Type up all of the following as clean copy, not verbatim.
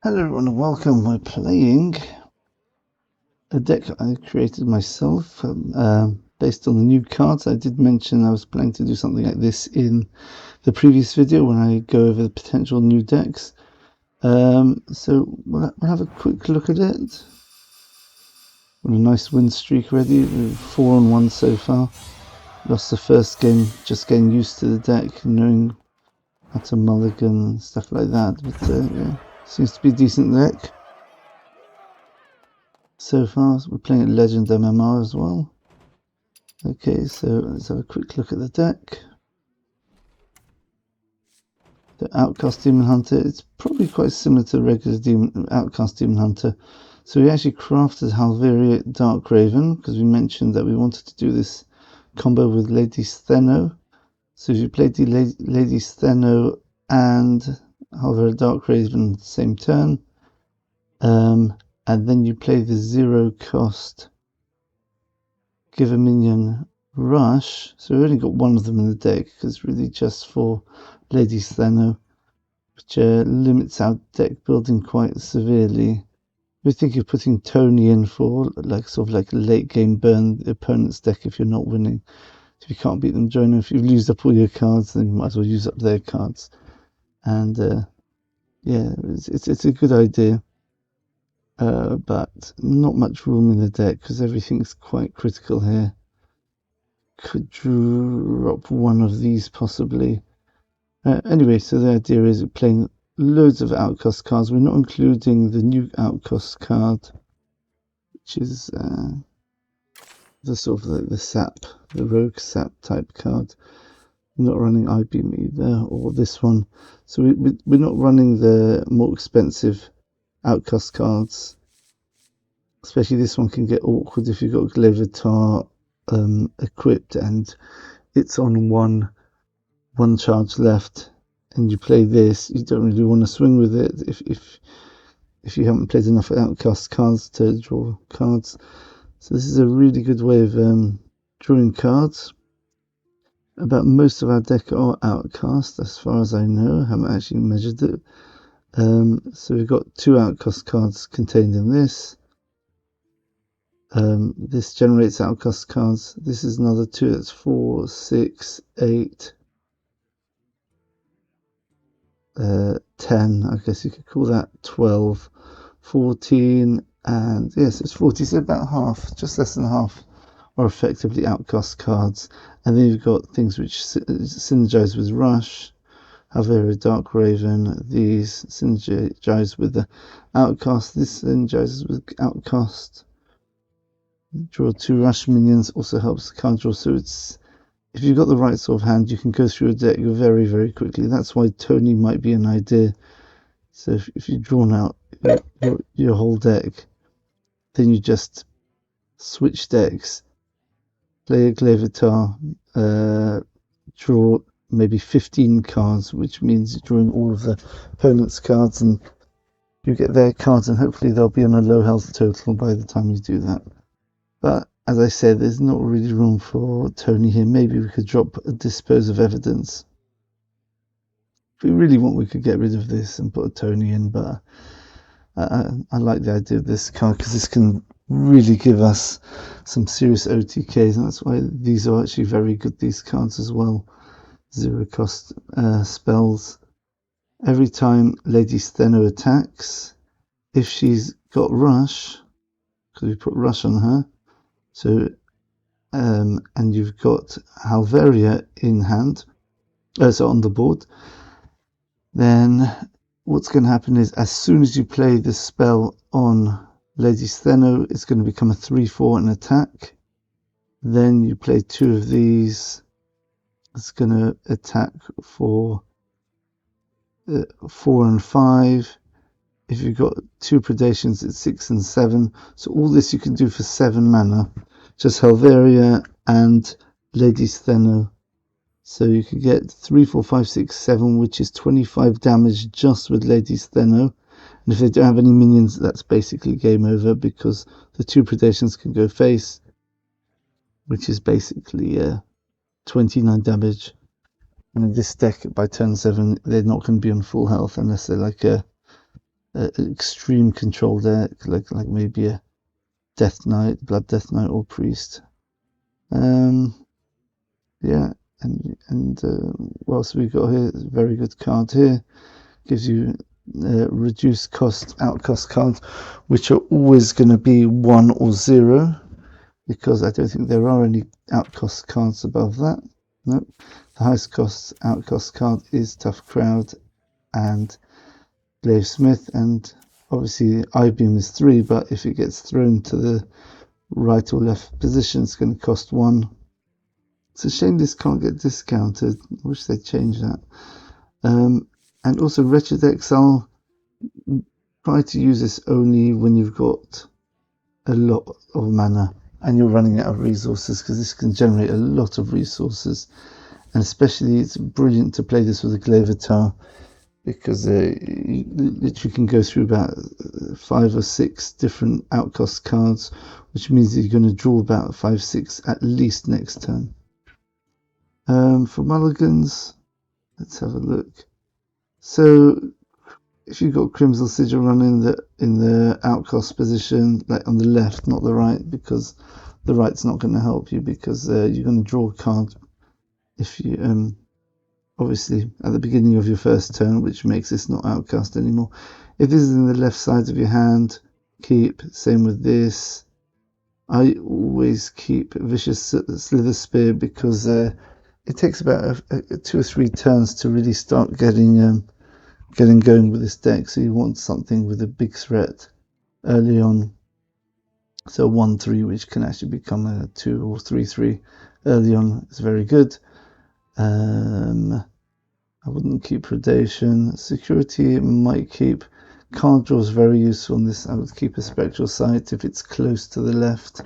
Hello everyone and welcome. We're playing a deck I created myself based on the new cards. I did mention I was planning to do something like this in the previous video when I go over the potential new decks. So we'll have a quick look at it. Got a nice win streak already. We're 4-1 so far. Lost the first game, just getting used to the deck, knowing how to mulligan and stuff like that. But yeah, seems to be a decent deck so far. We're playing at Legend MMR as well. Okay, so let's have a quick look at the deck. The OUTCAST Demon Hunter, it's probably quite similar to the regular OUTCAST Demon Hunter. So we actually crafted Halveria Dark Raven because we mentioned that we wanted to do this combo with Lady Steno. So if you played the Lady Steno and Halveria Dark Raven same turn, and then you play the 0 cost give a minion rush, so we've only got one of them in the deck because it's really just for Lady Steno, which limits our deck building quite severely. We're thinking of putting Tony in for sort of like a late game burn the opponent's deck if you're not winning. If you can't beat them, join them. If you've used up all your cards, then you might as well use up their cards. And yeah, it's a good idea. But not much room in the deck because everything's quite critical here. Could drop one of these possibly. Anyway, so the idea is playing loads of Outcast cards. We're not including the new Outcast card, which is the sort of the sap, the rogue sap type card. We're not running I-Beam either, or this one. So we're not running the more expensive Outcast cards. Especially this one can get awkward if you've got Glevitar equipped and it's on one charge left and you play this. You don't really want to swing with it if you haven't played enough Outcast cards to draw cards. So this is a really good way of drawing cards. About most of our deck are Outcast as far as I know. I haven't actually measured it. So we've got 2 Outcast cards contained in this. This generates Outcast cards. This is another 2. That's 4, 6, 8, 10. I guess you could call that 12, 14, and yes, it's 40. So about half, just less than half, are effectively Outcast cards. And then you've got things which synergize with Rush, Halveria Dark Raven. These synergize with the Outcast. This synergizes with Outcast. Draw 2 Rush minions, also helps the card draw. So it's, if you've got the right sort of hand, you can go through a deck very, very quickly. That's why Tony might be an idea. So if you've drawn out your whole deck, then you just switch decks, play a Glevitar, draw maybe 15 cards, which means you're drawing all of the opponent's cards, and you get their cards, and hopefully they'll be on a low health total by the time you do that. But as I said, there's not really room for Tony here. Maybe we could drop a Dispose of Evidence. If we really want, we could get rid of this and put a Tony in, but I like the idea of this card because this can really give us some serious OTKs, and that's why these are actually very good, these cards as well. 0 cost spells. Every time Lady Steno attacks, if she's got Rush, because we put Rush on her, so and you've got Halveria in hand, so on the board, then what's going to happen is as soon as you play this spell on Lady Steno, it's going to become a 3/4 and attack. Then you play 2 of these. It's going to attack for 4 and 5. If you've got 2 predations, it's 6 and 7. So all this you can do for 7 mana. Just Halveria and Lady Steno. So you can get 3, 4, 5, 6, 7, which is 25 damage just with Lady Steno. And if they don't have any minions, that's basically game over because the 2 predations can go face, which is basically 29 damage. And in this deck, by turn 7, they're not going to be on full health unless they're like a extreme control deck, like maybe a Death Knight, Blood Death Knight, or Priest. Yeah, and what else we got here? Very good card here. Gives you reduced cost outcast cards, which are always going to be 1 or 0, because I don't think there are any outcast cards above that. Nope. The highest cost outcast card is Tough Crowd and Gravesmith, and obviously I-Beam is 3, but if it gets thrown to the right or left position, it's going to cost 1. It's a shame this can't get discounted. I wish they'd change that. And also Wretched Exile, try to use this only when you've got a lot of mana and you're running out of resources, because this can generate a lot of resources. And especially it's brilliant to play this with a Glaivatar, because you literally can go through about 5 or 6 different outcast cards, which means that you're going to draw about 5-6 at least next turn. For mulligans, let's have a look. So if you've got Crimson Sigil running in the outcast position, like on the left, not the right, because the right's not going to help you, because you're going to draw a card if you obviously at the beginning of your first turn, which makes this not outcast anymore. If this is in the left side of your hand, keep. Same with this. I always keep Vicious Slither Spear, because it takes about 2 or 3 turns to really start getting going with this deck. So you want something with a big threat early on. So 1-3, which can actually become a 2 or 3-3 early on, is very good. I wouldn't keep Predation. Security might keep. Card draw is very useful in this. I would keep a Spectral Sight if it's close to the left.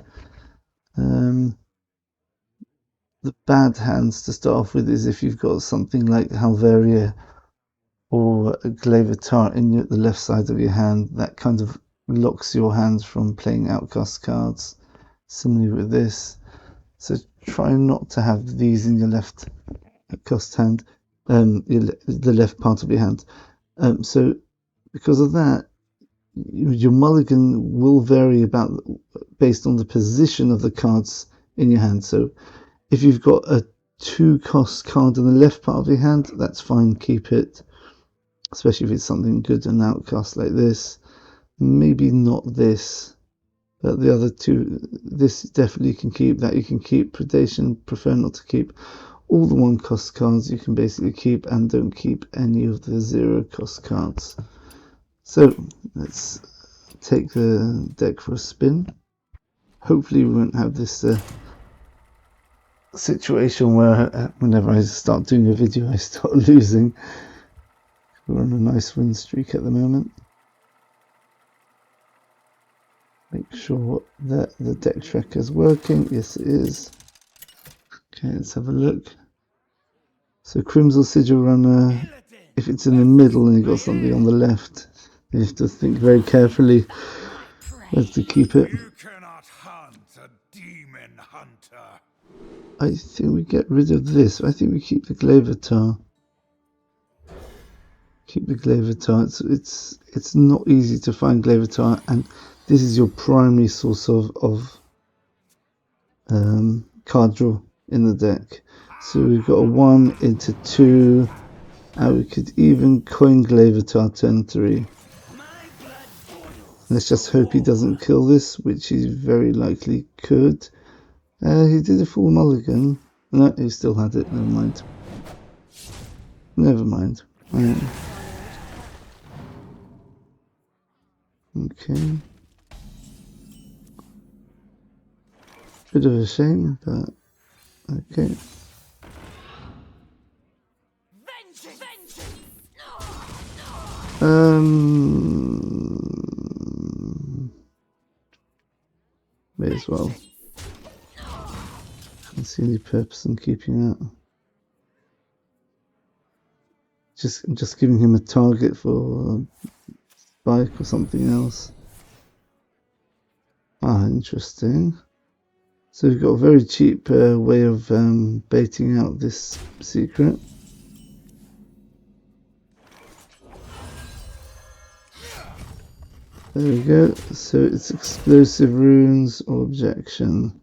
The bad hands to start off with is if you've got something like Halveria or a Glaivatar in the left side of your hand. That kind of locks your hands from playing outcast cards. Similarly with this. So try not to have these in your left outcast hand, the left part of your hand. So because of that, your mulligan will vary based on the position of the cards in your hand. So if you've got a 2-cost card in the left part of your hand, that's fine, keep it. Especially if it's something good and outcast like this. Maybe not this, but the other 2, this definitely can keep. That you can keep. Predation, prefer not to keep. All the 1-cost cards you can basically keep, and don't keep any of the 0-cost cards. So let's take the deck for a spin. Hopefully we won't have this situation where whenever I start doing a video I start losing. We're on a nice win streak at the moment. Make sure that the deck tracker is working. Yes, it is. Okay, let's have a look. So Crimson Sigil Runner, if it's in the middle and you've got something on the left, you have to think very carefully whether to keep it. You cannot hunt a demon hunter. I think we get rid of this. I think we keep the Glaivatar. Keep the Glaivatar. It's not easy to find Glaivatar, and this is your primary source of card draw in the deck. So we've got a 1 into 2, and we could even coin Glaivatar turn 3. Let's just hope he doesn't kill this, which he very likely could. He did a full mulligan. No, he still had it. Never mind. Never mind. Okay. Bit of a shame, but okay. May as well. Can't see any purpose in keeping that. Just giving him a target for spike or something else. Ah, interesting. So we've got a very cheap way of baiting out this secret. There we go. So it's explosive runes or objection.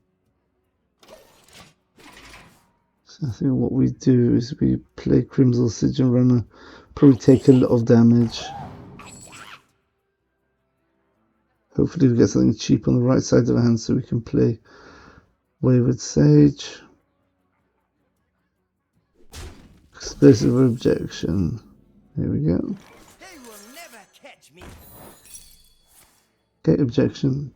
So I think what we do is we play Crimson Sigil Runner, probably take a lot of damage. Hopefully we get something cheap on the right side of our hand so we can play Wayward Sage. Explosive objection. There we go. They will never catch me. Okay, objection.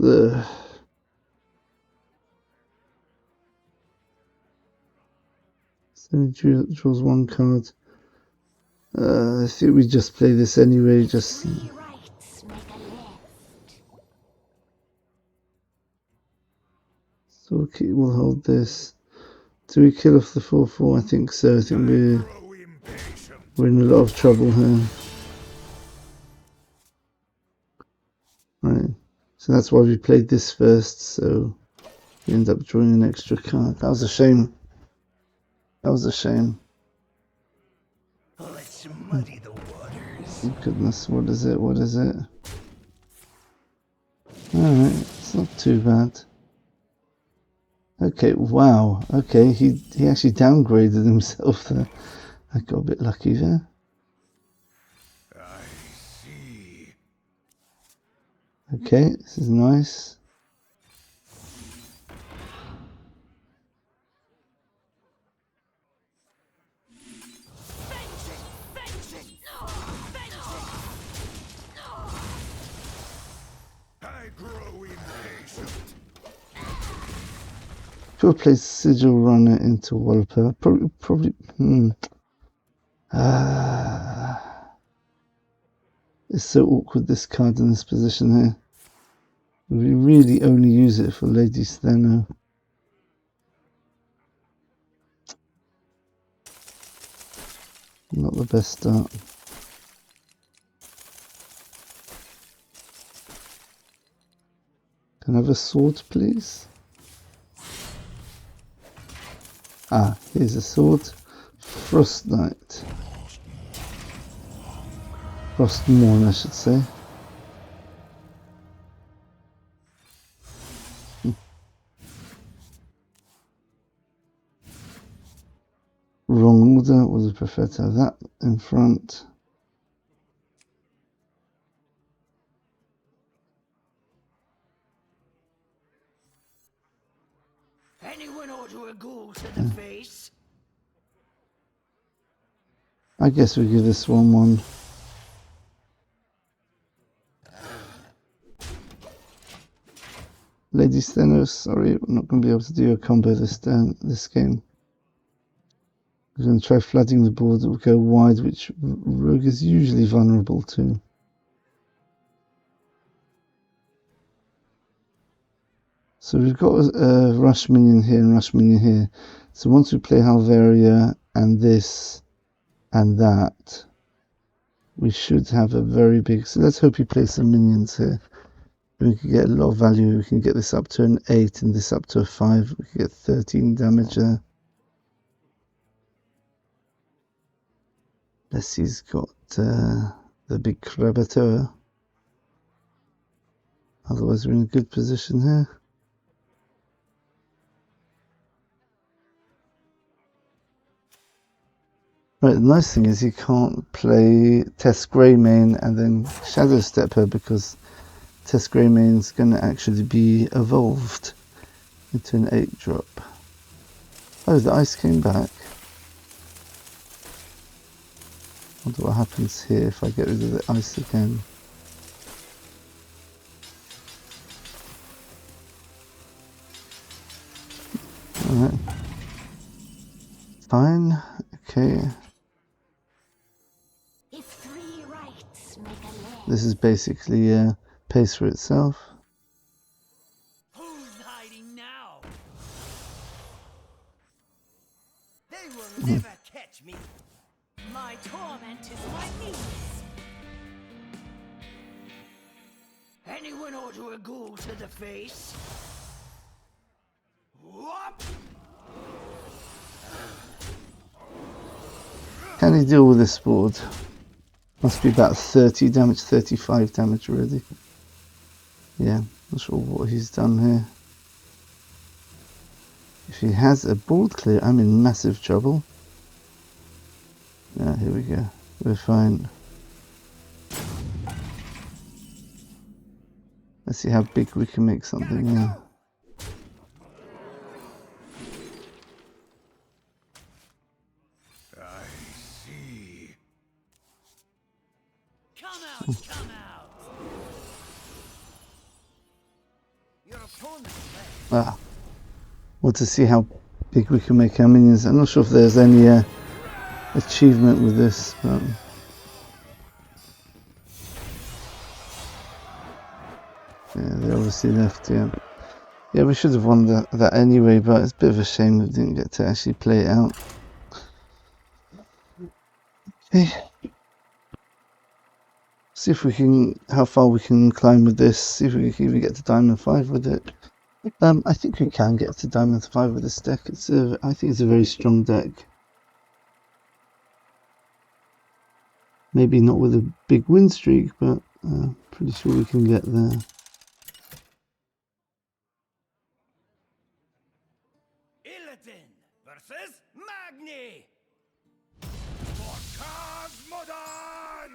Ugh. So draws one card. I think we just play this anyway. Just so we'll hold this. Do we kill off the 4/4? I think so. I think we're in a lot of trouble here. Right. So that's why we played this first. So we end up drawing an extra card. That was a shame. That was a shame. Let's muddy the waters. Oh, goodness, what is it? What is it? Alright, it's not too bad. Okay, wow. Okay, he actually downgraded himself there. I got a bit lucky there. I see. Okay, this is nice. I grow impatient. Could play Sigil Runner into Walloper. Probably. It's so awkward, this card in this position here. We really only use it for Lady Steno. Not the best start. Can I have a sword, please? Ah, here's a sword. Frost Knight. Frostmourne, I should say. Wrong order. Would have preferred to have that in front. Anyone order a ghoul to the face? I guess we give this one. Lady Steno, sorry, we're not going to be able to do a combo this game. We're going to try flooding the board that will go wide, which Rogue is usually vulnerable to. So we've got a rush minion here and rush minion here. So once we play Halvaria and this and that, we should have a very big... So let's hope he plays some minions here. We can get a lot of value. We can get this up to an 8 and this up to a 5. We can get 13 damage there. Leslie's got the big Krabatoa. Otherwise we're in a good position here. Right, the nice thing is you can't play Tess Greymane and then Shadow Step her because Tess Greymane's going to actually be evolved into an 8-drop. Oh, the ice came back. I wonder what happens here if I get rid of the ice again. Alright. Fine. Okay. This is basically pays for itself. Who's hiding now? They will never catch me. My torment is my meanness. Anyone order a ghoul to the face? Whoop! Can he deal with this board? Must be about 30 damage, 35 damage already. Yeah, not sure what he's done here. If he has a board clear, I'm in massive trouble. Yeah, here we go. We're fine. Let's see how big we can make something. Yeah. I see. Come out, come out. Your opponent left. Ah. Want to see how big we can make our minions. I'm not sure if there's any achievement with this, but yeah, they obviously left. Yeah, we should have won that anyway, but it's a bit of a shame we didn't get to actually play it out. Okay, see if we can, how far we can climb with this. See if we can even get to Diamond 5 with it. I think we can get to Diamond 5 with this deck. I think it's a very strong deck. Maybe not with a big win streak, but pretty sure we can get there. Illidan versus Magni. For Cosmodon!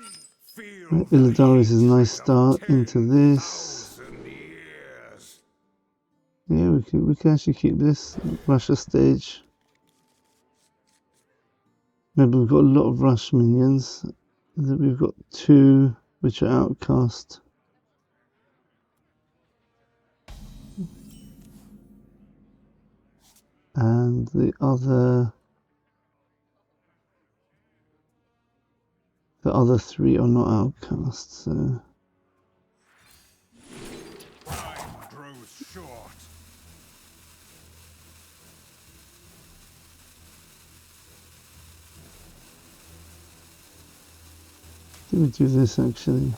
Feel Illidarius is a nice start into this. 10,000 years. Yeah, we can actually keep this Russia stage. Remember, we've got a lot of rush minions. We've got 2 which are outcast. And the other 3 are not outcast, so Time grows short. let me do this actually.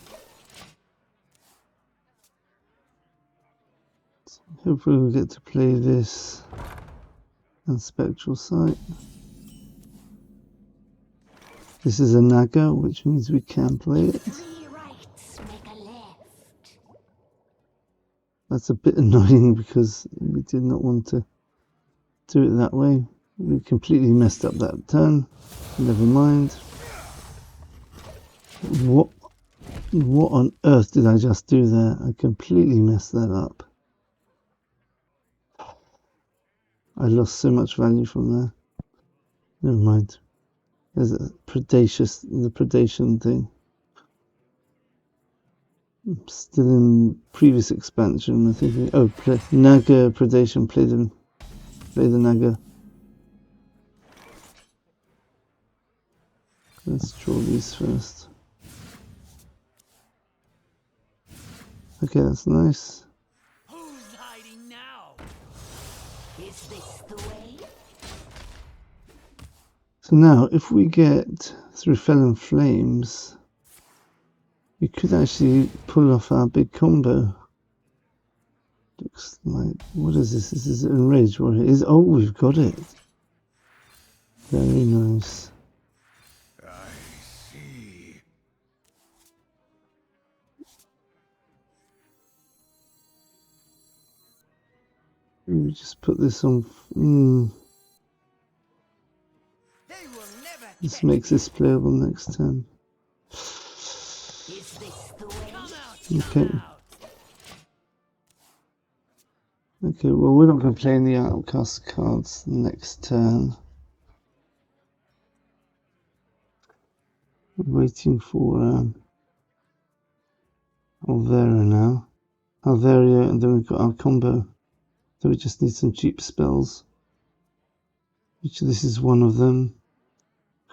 Hopefully we'll get to play this and Spectral Sight. This is a Naga, which means we can play it. 3 rights make a left. That's a bit annoying because we did not want to do it that way. We completely messed up that turn. Never mind. What on earth did I just do there? I completely messed that up. I lost so much value from there. Never mind. There's the predation thing. I'm still in previous expansion. I'm thinking, oh, Naga predation. Play the Naga. Let's draw these first. Okay, that's nice. Who's hiding now? Is this the way? So now, if we get through Felon Flames, we could actually pull off our big combo. Looks like, what is this? This is Enrage Warrior. Oh, we've got it. Very nice. I see. We just put this on. They will never This catch makes this playable next turn. Is this the way? Come out, Okay. come out. Okay, well, we're not going to play any outcast cards next turn. We're waiting for Alvaria now. Alvaria, and then we've got our combo. So we just need some cheap spells. Which this is one of them.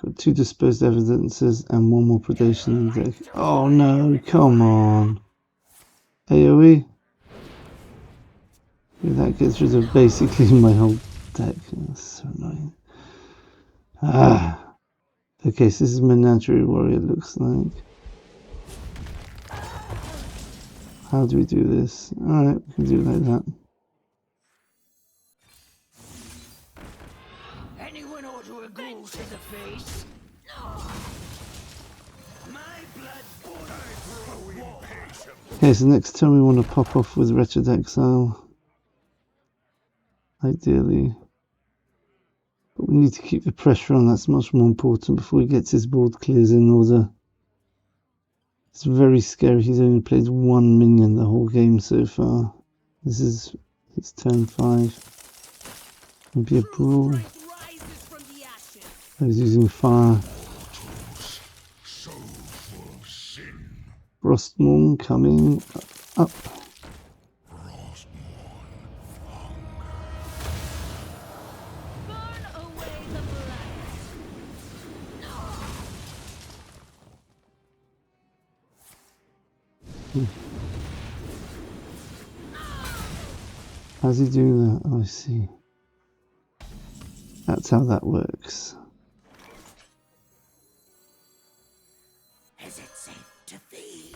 Got 2 disposed evidences and 1 more predation in the deck. Oh no, come on. AoE. That gets rid of basically my whole deck. That's so annoying. Okay, so this is Menagerie Warrior, it looks like. How do we do this? Alright, we can do it like that. Anyone ought to a ghoul to the face. Okay, so next turn we want to pop off with Wretched Exile. Ideally. But we need to keep the pressure on, that's much more important before he gets his board clears in order. It's very scary, he's only played one minion the whole game so far. This is his turn 5. Maybe a brawl. He's using fire. Frostmourne coming up. How's he doing that? Oh, I see. That's how that works. Is it safe to feed?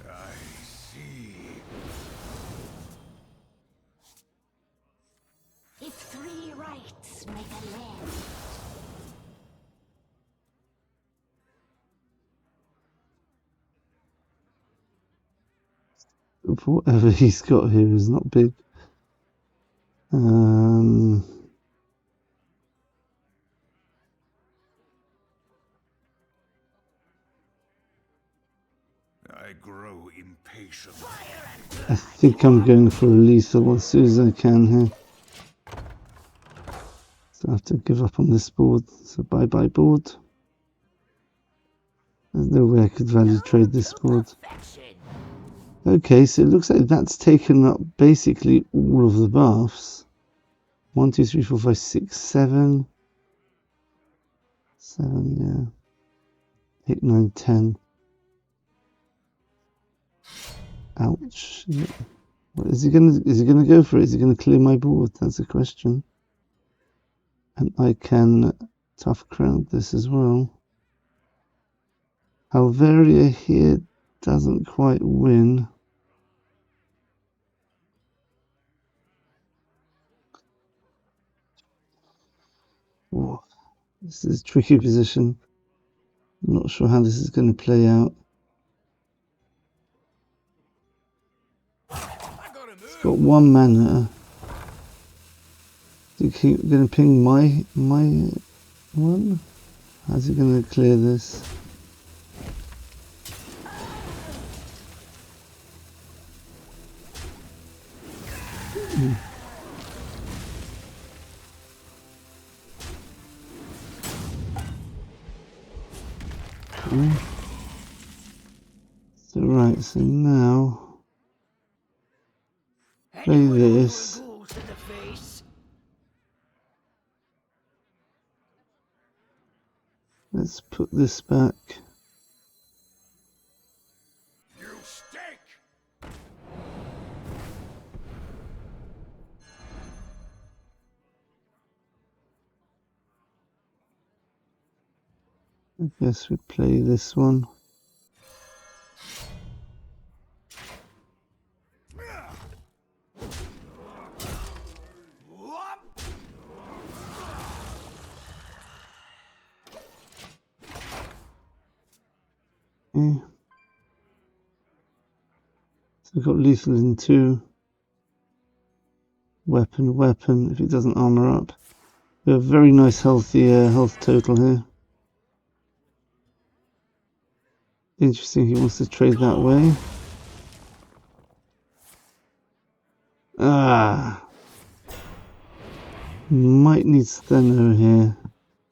I see. If 3 rights make a left. Whatever he's got here is not big. I grow impatient. I think I'm going for a lethal as soon as I can here. So I have to give up on this board. So bye bye board. There's no way I could value trade this board. Okay, so it looks like that's taken up basically all of the buffs. 1, 2, 3, 4, 5, 6, 7. 7, yeah. 8, 9, 10. Ouch. Yeah. What, is he gonna go for it? Is he gonna clear my board? That's the question. And I can tough crowd this as well. Alvaria here doesn't quite win. Oh, this is a tricky position. I'm not sure how this is going to play out. It's got 1 mana. Is he going to ping my one? How's he going to clear this? So right, so now play this. Let's put this back. You stink! I guess we play this one. Okay. So we've got lethal in 2. Weapon, if it doesn't armor up. We have very nice healthy health total here. Interesting, he wants to trade that way. Might need Steno here.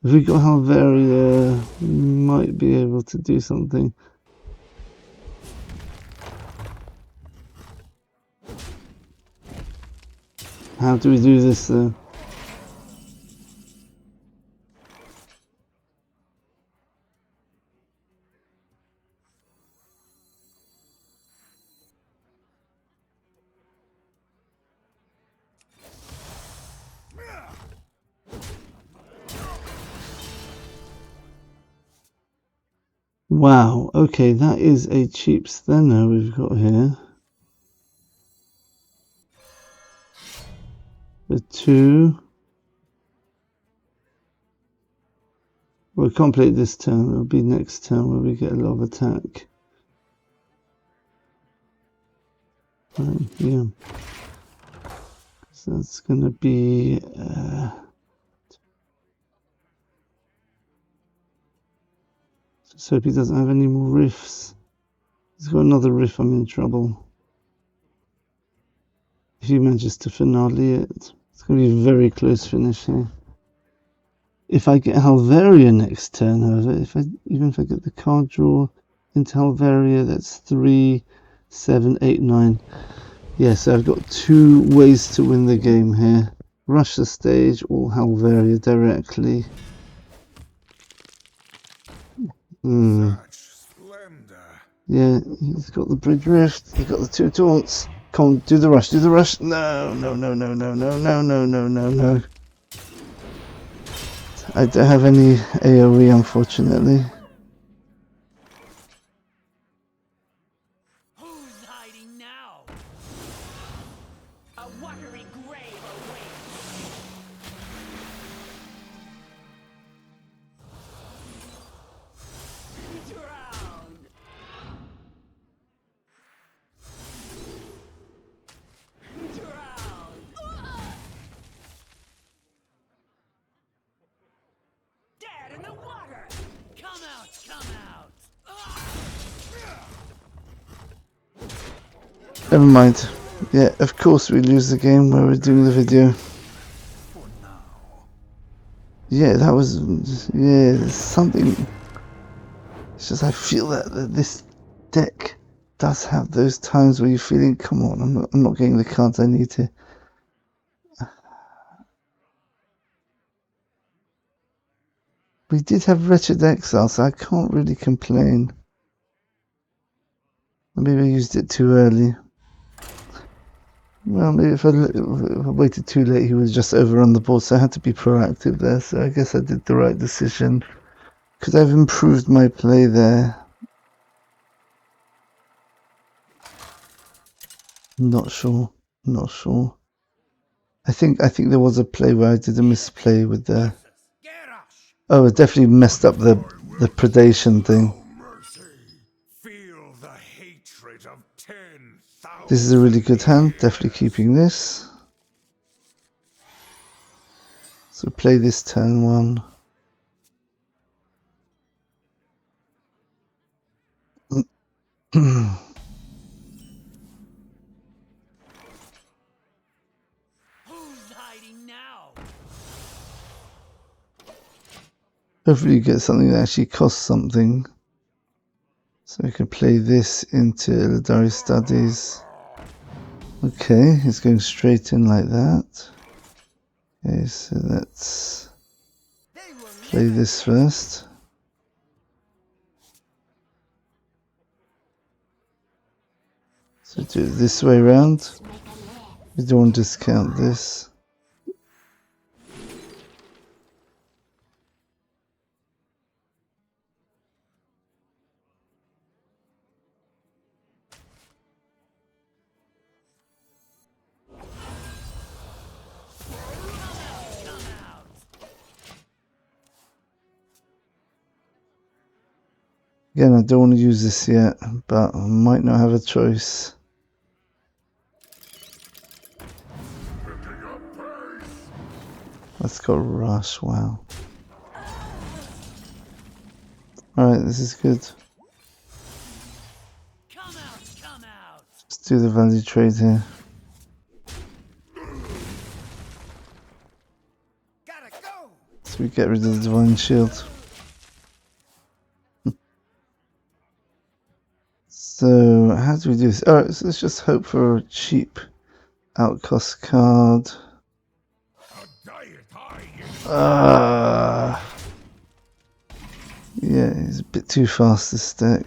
If we got Halveria, we might be able to do something. How do we do this though? Wow, okay, that is a cheap Steno we've got here. The 2. We can't play it this turn. It'll be next turn where we get a lot of attack. Yeah. So that's going to be... just hope he doesn't have any more riffs. He's got another riff, I'm in trouble. If he manages to finale it, it's going to be a very close finish here. If I get Halvaria next turn, however, even if I get the card draw into Halvaria, that's 3, 7, 8, 9. Yeah, so I've got 2 ways to win the game here. Rush the stage or Halvaria directly. Such splendor. Yeah, he's got the bridge rift, he's got the 2 taunts. Come on, do the rush, do the rush. No, no, no, no, no, no, no, no, no, no, no. I don't have any AoE, unfortunately. Who's hiding now? A watery grave awaits. Drown. Drown. Dead in the water. Come out, come out. Never mind. Yeah, of course we lose the game where we're doing the video. Yeah, that was... yeah, something... It's just I feel that this deck does have those times where you're feeling, come on, I'm not getting the cards I need to. We did have Wretched Exile, so I can't really complain. Maybe I used it too early. Well, maybe if I waited too late, he was just over on the board, so I had to be proactive there. So I guess I did the right decision. Could I've improved my play there? Not sure. Not sure. I think there was a play where I did a misplay with the... oh, it definitely messed up the predation thing. Feel the hatred of 10,000. This is a really good hand. Definitely keeping this. So play this turn 1. Who's hiding now? Hopefully you get something that actually costs something. So we can play this into Eldari Studies. Okay, he's going straight in like that. Okay, so let's play this first. So do it this way around. We don't want to discount this. Again, I don't want to use this yet, but I might not have a choice. Let's go rush, wow. Alright, this is good. Come out. Let's do the value trade here. Gotta go. So we get rid of the Divine Shield. So, how do we do this? Alright, so let's just hope for a cheap outcast card. Yeah, he's a bit too fast, this deck.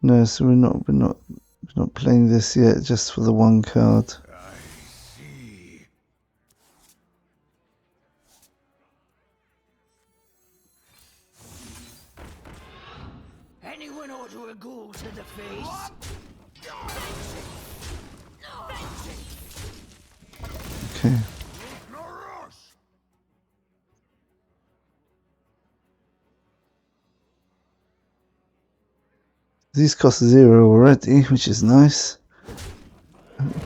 No, so we're not playing this yet, just for the 1 card. I see. Anyone order a ghoul to the face? Okay. These cost 0 already, which is nice.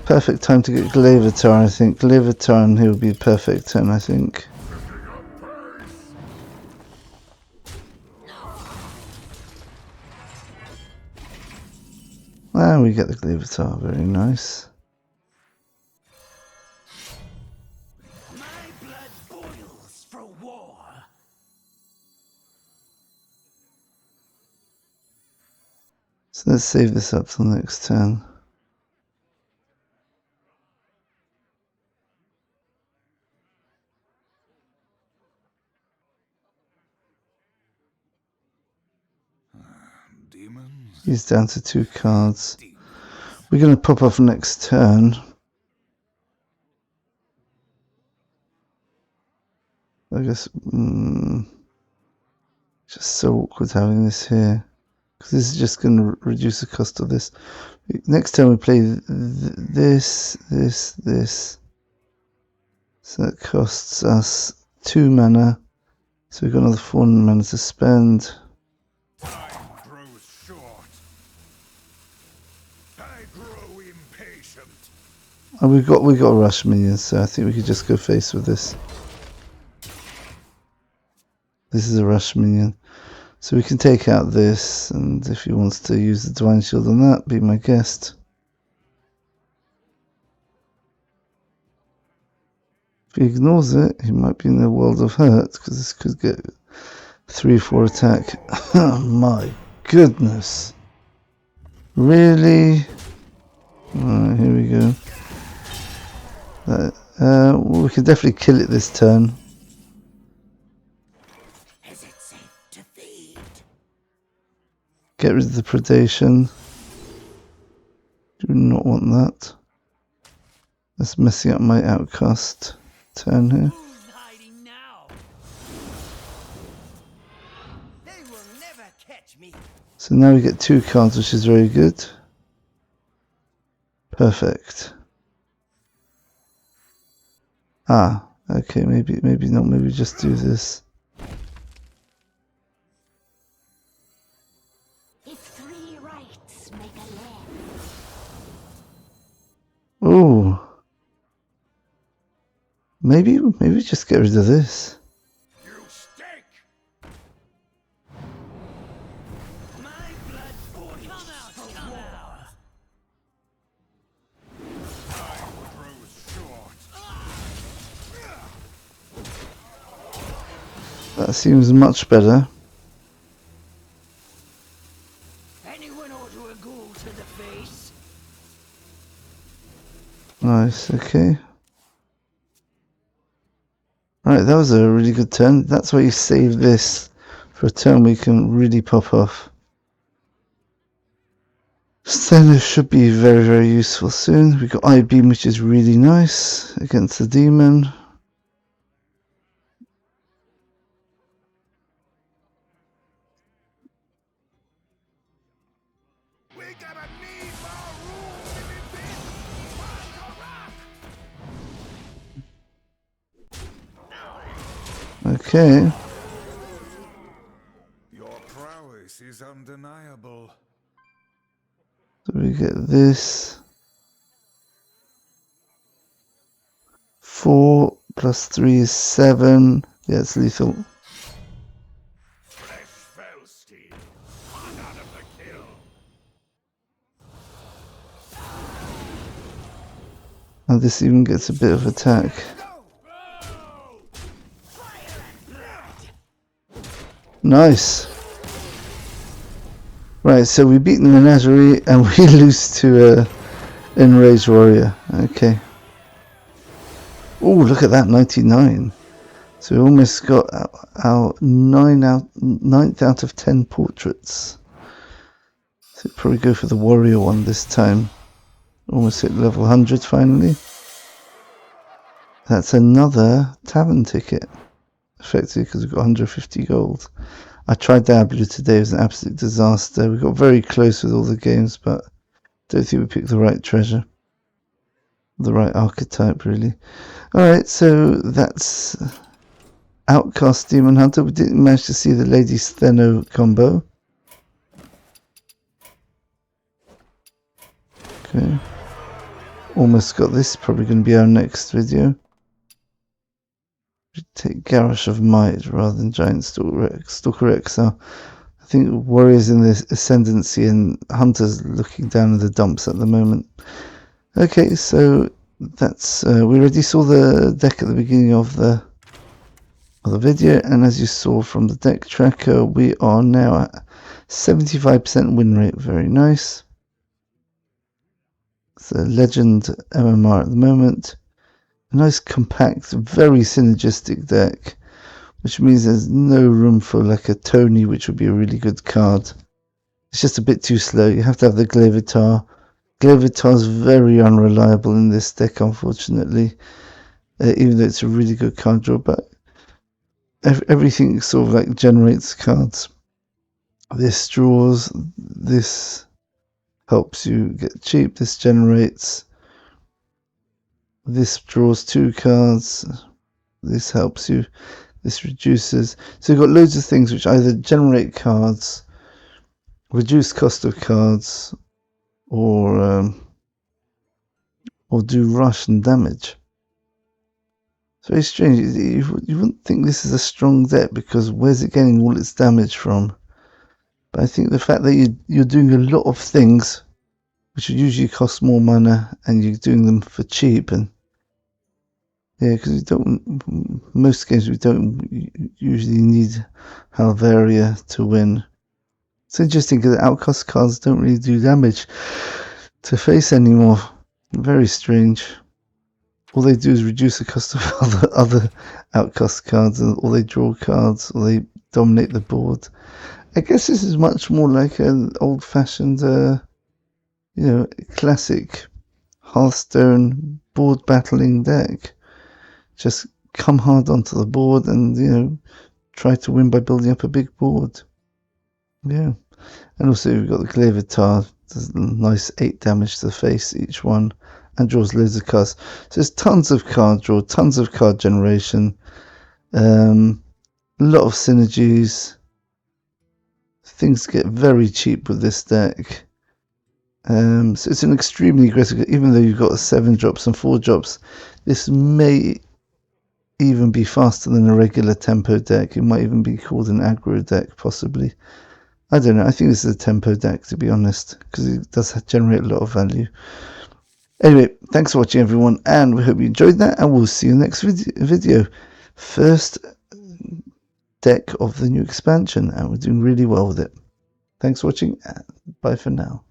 Perfect time to get Glaivatar, I think. Glaivatar and he'll be a perfect turn, I think. And we get the Glaivatar, very nice. My blood boils for war. So let's save this up till next turn. Demons? He's down to 2 cards. We're going to pop off next turn. I guess, just so awkward having this here. Because this is just going to reduce the cost of this. Next turn we play this. So that costs us 2 mana. So we've got another 4 mana to spend. Time grows short. I grow impatient. And we got a rush minion, so I think we could just go face with this. This is a rush minion. So we can take out this, and if he wants to use the Divine Shield on that, be my guest. If he ignores it, he might be in a world of hurt, because this could get 3-4 attack. Oh my goodness. Really? Alright, here we go. Well, we can definitely kill it this turn. Is it safe to feed? Get rid of the predation. Do not want that. That's messing up my outcast turn here. Who's hiding now? They will never catch me. So now we get 2 cards, which is very good. Perfect. Ah, okay, maybe not. Maybe just do this. If 3 rights make a left. Oh. Maybe just get rid of this. You stink! My blood boils. Come out. Time grows short. That seems much better. Anyone ought to go to the face. Nice, okay. Right, that was a really good turn. That's why you save this for a turn we can really pop off. Steno should be very, very useful soon. We've got I-Beam, which is really nice against the demon. We gotta need more rules in this rock. Okay. Your prowess is undeniable. So we get this. 4 plus 3 is 7. Yeah, it's lethal. Fresh fell steel. Hot out of the kill. And this even gets a bit of attack. Nice. Right, so we beat the Menagerie and we lose to Enrage Warrior. Okay. Oh, look at that, 99. So we almost got our 9th out of 10 portraits. So probably go for the Warrior one this time. Almost hit level 100 finally. That's another tavern ticket. Effectively, because we've got 150 gold. I tried Diablo today, it was an absolute disaster. We got very close with all the games, but don't think we picked the right treasure. The right archetype, really. Alright, so that's Outcast Demon Hunter. We didn't manage to see the Lady Steno combo. Okay. Almost got this. Probably going to be our next video. Take Garrosh of Might rather than Giant Stalker XR. I think Warriors in the ascendancy and Hunters looking down at the dumps at the moment. Okay, so that's we already saw the deck at the beginning of the video, and as you saw from the deck tracker, we are now at 75% win rate. Very nice. It's a Legend MMR at the moment. A nice compact, very synergistic deck, which means there's no room for like a Tony, which would be a really good card. It's just a bit too slow. You have to have the Glavitar. Glavitar's very unreliable in this deck, unfortunately, even though it's a really good card draw, but everything sort of like generates cards. This draws, this helps you get cheap, this generates, this draws 2 cards, this helps you, this reduces. So you've got loads of things which either generate cards, reduce cost of cards, or do rush and damage. It's very strange. You wouldn't think this is a strong deck because where's it getting all its damage from? But I think the fact that you're doing a lot of things which would usually cost more mana and you're doing them for cheap, and yeah, because most games we don't usually need Halvaria to win. It's interesting because outcast cards don't really do damage to face anymore. Very strange. All they do is reduce the cost of other outcast cards, or they draw cards, or they dominate the board. I guess this is much more like an old-fashioned, classic Hearthstone board battling deck. Just come hard onto the board and, try to win by building up a big board. Yeah. And also we've got the Glavitar, does nice 8 damage to the face each one, and draws loads of cards. So there's tons of card draw, tons of card generation, a lot of synergies. Things get very cheap with this deck. So it's an extremely aggressive, even though you've got 7 drops and 4 drops, this may even be faster than a regular tempo deck. It might even be called an aggro deck, possibly. I don't know. I think this is a tempo deck, to be honest, because it does generate a lot of value. Anyway, thanks for watching, everyone, and we hope you enjoyed that, and we'll see you next video. First deck of the new expansion, and we're doing really well with it. Thanks for watching, and bye for now.